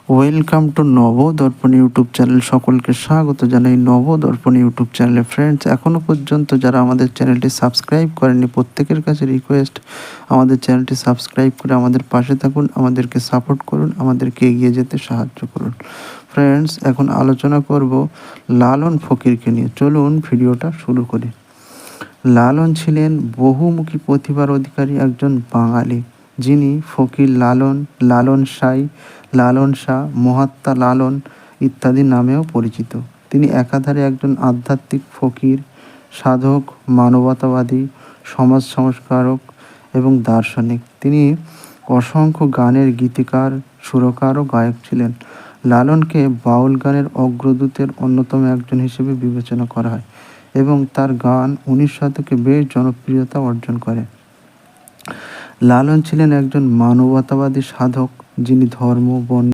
Welcome to Nabadarpan YouTube channel. সকলকে স্বাগত জানাই নবদর্পণ ইউটিউব চ্যানেলে। ফ্রেন্ডস, এখনও পর্যন্ত যারা আমাদের চ্যানেলটি সাবস্ক্রাইব করেনি, প্রত্যেকের কাছে রিকোয়েস্ট, আমাদের চ্যানেলটি সাবস্ক্রাইব করে আমাদের পাশে থাকুন, আমাদেরকে সাপোর্ট করুন, আমাদেরকে এগিয়ে যেতে সাহায্য করুন। ফ্রেন্ডস, এখন আলোচনা করব লালন ফকিরকে নিয়ে। চলুন ভিডিওটা শুরু করি। লালন ছিলেন বহুমুখী প্রতিভার অধিকারী একজন বাঙালি, যিনি ফকির লালন, লালন সাই, লালন শাহ, মহাত্মা লালন ইত্যাদি নামেও পরিচিত। তিনি একাধারে একজন আধ্যাত্মিক ফকির, সাধক, মানবতাবাদী, সমাজ সংস্কারক এবং দার্শনিক। তিনি অসংখ্য গানের গীতিকার, সুরকার ও গায়ক ছিলেন। লালনকে বাউল গানের অগ্রদূতের অন্যতম একজন হিসেবে বিবেচনা করা হয় এবং তার গান 19 শতকে বেশ জনপ্রিয়তা অর্জন করে। লালন ছিলেন একজন মানবতাবাদী সাধক, যিনি ধর্ম, বর্ণ